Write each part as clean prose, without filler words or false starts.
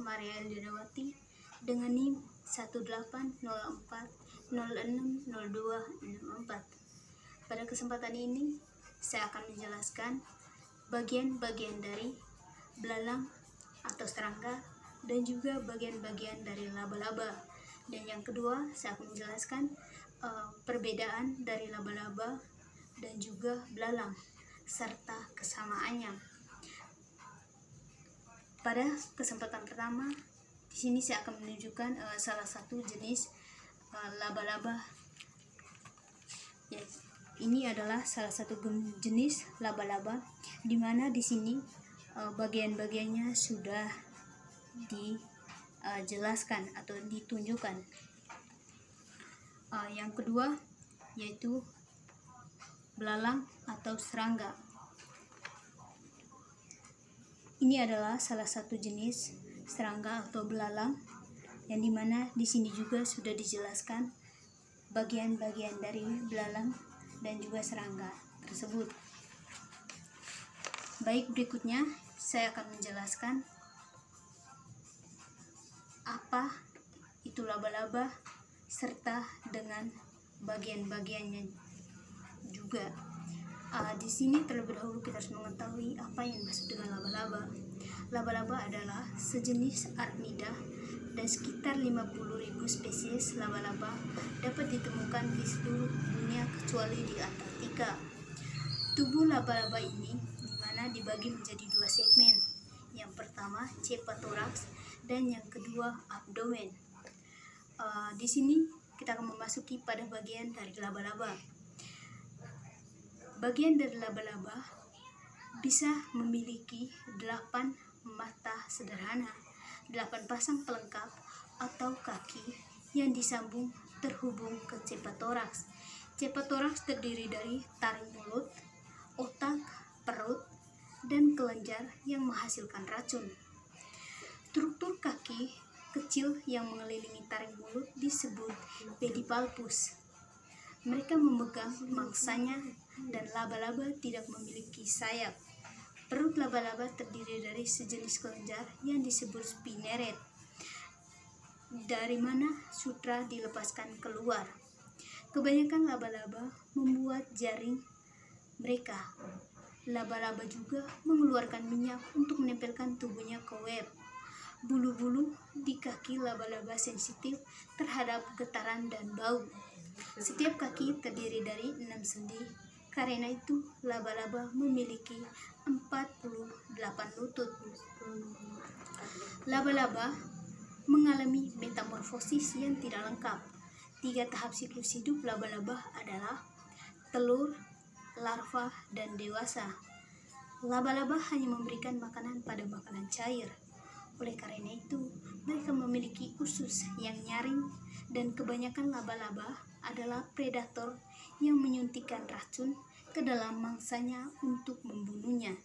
Maria Eldanawati dengan NIM 18040606264. Pada kesempatan ini, saya akan menjelaskan bagian-bagian dari belalang atau serangga dan juga bagian-bagian dari laba-laba. Dan yang kedua, saya akan menjelaskan perbedaan dari laba-laba dan juga belalang serta kesamaannya. Pada kesempatan pertama, di sini saya akan menunjukkan salah satu jenis laba-laba. Ya, ini adalah salah satu jenis laba-laba, di mana di sini bagian-bagiannya sudah dijelaskan atau ditunjukkan. Yang kedua yaitu belalang atau serangga. Ini adalah salah satu jenis serangga atau belalang, yang dimana di sini juga sudah dijelaskan bagian-bagian dari belalang dan juga serangga tersebut. Baik, berikutnya saya akan menjelaskan apa itu laba-laba serta dengan bagian-bagiannya juga. Di sini terlebih dahulu kita harus mengetahui apa yang dimaksud dengan laba-laba. Laba-laba adalah sejenis arachnida dan sekitar 50.000 spesies laba-laba dapat ditemukan di seluruh dunia kecuali di Antartika. Tubuh laba-laba ini dimana dibagi menjadi dua segmen. Yang pertama cephatoraks dan yang kedua abdomen. Di sini kita akan memasuki pada bagian dari laba-laba. Bagian dari laba-laba bisa memiliki 8 mata sederhana, 8 pasang pelengkap atau kaki yang disambung terhubung ke cephatoraks. Cephatoraks terdiri dari taring mulut, otak, perut, dan kelenjar yang menghasilkan racun. Struktur kaki kecil yang mengelilingi taring mulut disebut pedipalpus. Mereka memegang mangsanya dan laba-laba tidak memiliki sayap. Perut laba-laba terdiri dari sejenis kelenjar yang disebut spinneret, dari mana sutra dilepaskan keluar. Kebanyakan laba-laba membuat jaring mereka. Laba-laba juga mengeluarkan minyak untuk menempelkan tubuhnya ke web. Bulu-bulu di kaki laba-laba sensitif terhadap getaran dan bau. Setiap kaki terdiri dari 6 sendi. Karena itu, laba-laba memiliki 48 lutut. Laba-laba mengalami metamorfosis yang tidak lengkap. 3 tahap siklus hidup laba-laba adalah telur, larva, dan dewasa. Laba-laba hanya memberikan makanan pada makanan cair. Oleh karena itu, mereka memiliki usus yang nyaring, dan kebanyakan laba-laba adalah predator yang menyuntikkan racun ke dalam mangsanya untuk membunuhnya.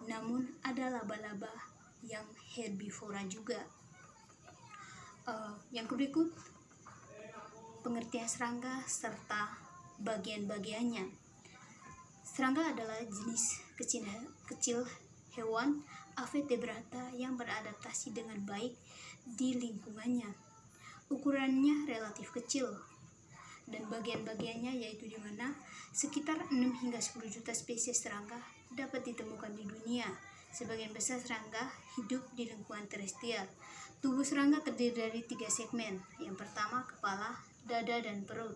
Namun ada laba-laba yang herbivora juga. Yang berikut, pengertian serangga serta bagian-bagiannya. Serangga adalah jenis kecil hewan avertebrata yang beradaptasi dengan baik di lingkungannya. Ukurannya relatif kecil, dan bagian-bagiannya yaitu di mana sekitar 6 hingga 10 juta spesies serangga dapat ditemukan di dunia. Sebagian besar serangga hidup di lingkungan terestrial. Tubuh serangga terdiri dari 3 segmen. Yang pertama kepala, dada, dan perut.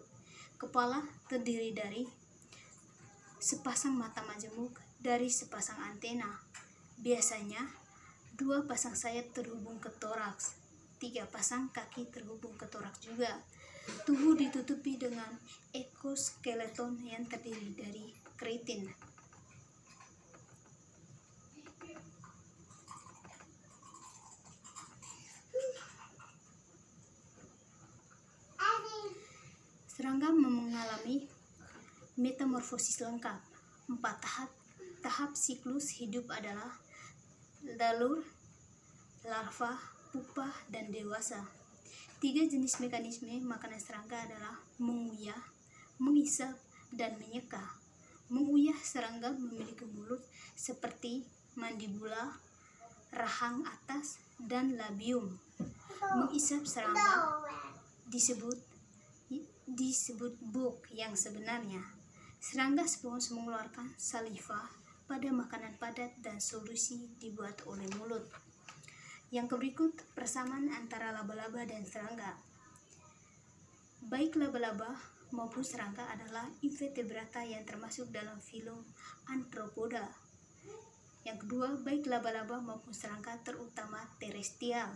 Kepala terdiri dari sepasang mata majemuk dari sepasang antena. Biasanya 2 pasang sayap terhubung ke toraks, 3 pasang kaki terhubung ke toraks juga. Tubuh ditutupi dengan ekoskeleton yang terdiri dari keratin. Serangga mengalami metamorfosis lengkap. 4 tahap siklus hidup adalah telur, larva, pupa, dan dewasa. 3 jenis mekanisme makanan serangga adalah menguyah, mengisap, dan menyeka. Menguyah serangga memiliki mulut seperti mandibula, rahang atas, dan labium. Mengisap serangga disebut buk yang sebenarnya. Serangga spons mengeluarkan saliva pada makanan padat dan solusi dibuat oleh mulut. Yang berikut persamaan antara laba-laba dan serangga. Baik laba-laba maupun serangga adalah invertebrata yang termasuk dalam filum Arthropoda. Yang kedua, baik laba-laba maupun serangga terutama terrestrial.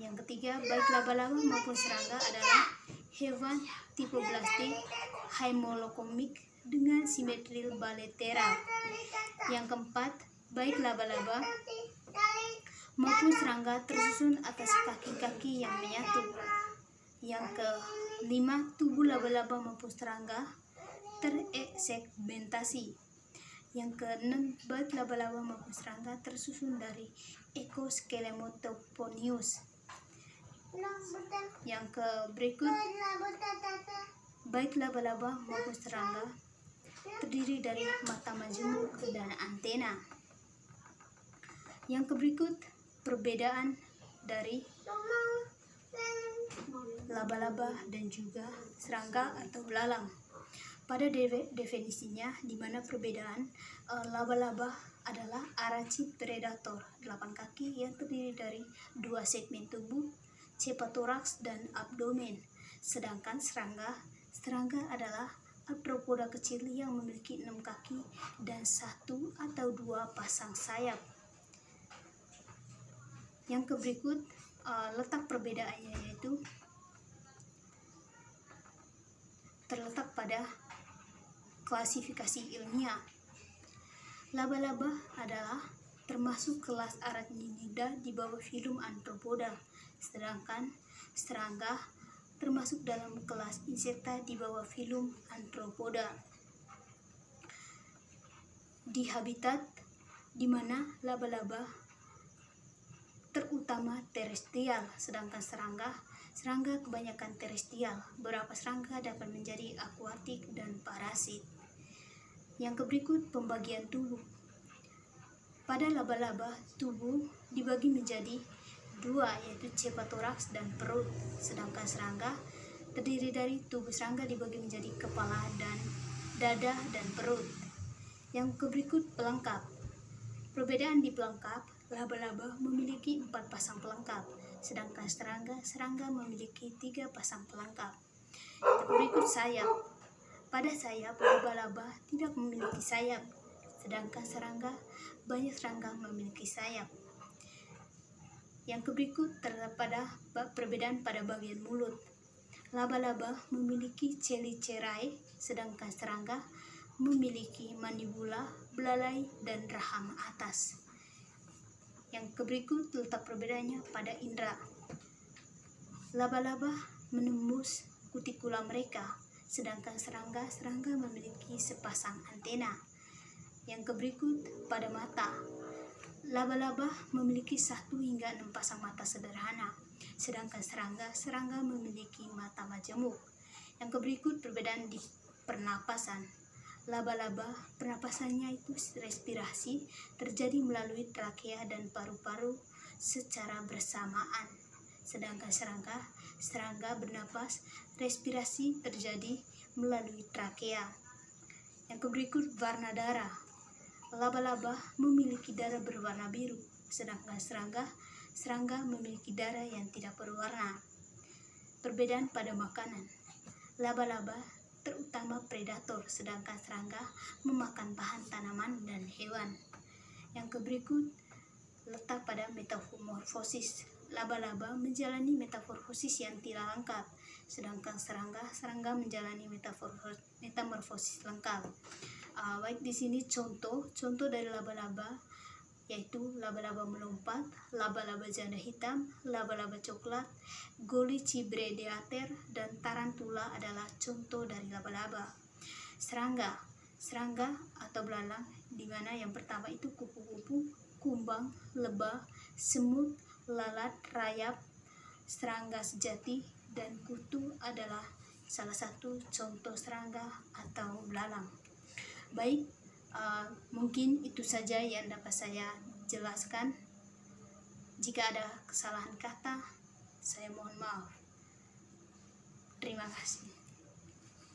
Yang ketiga, baik laba-laba maupun serangga adalah hewan tipe blastik haemolokomik dengan simetri bilateral. Yang keempat, baik laba-laba maupun serangga tersusun atas kaki-kaki yang menyatu. Yang kelima, tubuh laba-laba maupun serangga tersegmentasi. Yang keenam, baik laba-laba maupun serangga tersusun dari ekoskeletoponius. Yang berikut, baik laba-laba maupun serangga terdiri dari mata majemuk dan antena. Yang berikut perbedaan dari laba-laba dan juga serangga atau belalang. Pada definisinya, di mana perbedaan laba-laba adalah arachnid predator 8 kaki yang terdiri dari 2 segmen tubuh, cephatoraks dan abdomen. Sedangkan serangga adalah arthropoda kecil yang memiliki 6 kaki dan 1 atau 2 pasang sayap. Yang berikut letak perbedaannya yaitu terletak pada klasifikasi ilmiah. Laba-laba adalah termasuk kelas Arachnida di bawah filum Arthropoda, sedangkan serangga termasuk dalam kelas Insecta di bawah filum Arthropoda. Di habitat di mana laba-laba terutama terestrial, sedangkan serangga kebanyakan terestrial. Beberapa serangga dapat menjadi akuatik dan parasit. Yang berikut pembagian tubuh. Pada laba-laba, tubuh dibagi menjadi 2, yaitu cephatoraks dan perut. Sedangkan serangga terdiri dari tubuh serangga dibagi menjadi kepala dan dada dan perut. Yang berikut pelengkap. Perbedaan di pelengkap, laba-laba memiliki 4 pasang pelengkap, sedangkan serangga memiliki 3 pasang pelengkap. Berikut sayap. Pada sayap, laba-laba tidak memiliki sayap, sedangkan banyak serangga memiliki sayap. Yang berikut terdapat perbedaan pada bagian mulut. Laba-laba memiliki chelicerae, sedangkan serangga memiliki mandibula, belalai, dan rahang atas. Yang berikut letak perbedaannya pada indera. Laba-laba menembus kutikula mereka, sedangkan serangga memiliki sepasang antena. Yang berikut pada mata. Laba-laba memiliki 1 hingga 6 pasang mata sederhana, sedangkan serangga memiliki mata majemuk. Yang berikut perbedaan di pernapasan. Laba-laba pernapasannya itu respirasi terjadi melalui trakea dan paru-paru secara bersamaan, sedangkan serangga bernapas respirasi terjadi melalui trakea. Yang berikut warna darah. Laba-laba memiliki darah berwarna biru, sedangkan serangga memiliki darah yang tidak berwarna. Perbedaan pada makanan. Laba-laba terutama predator, sedangkan serangga memakan bahan tanaman dan hewan. Yang berikut letak pada metamorfosis. Laba-laba menjalani metamorfosis yang tidak lengkap, sedangkan serangga menjalani metamorfosis lengkap. Baik di sini contoh dari laba-laba, yaitu laba-laba melompat, laba-laba janda hitam, laba-laba coklat, Golicibraeater, dan tarantula adalah contoh dari laba-laba. Serangga atau belalang, di mana yang pertama itu kupu-kupu, kumbang, lebah, semut, lalat, rayap, serangga sejati, dan kutu adalah salah satu contoh serangga atau belalang. Baik, mungkin itu saja yang dapat saya jelaskan. Jika ada kesalahan kata, saya mohon maaf. Terima kasih.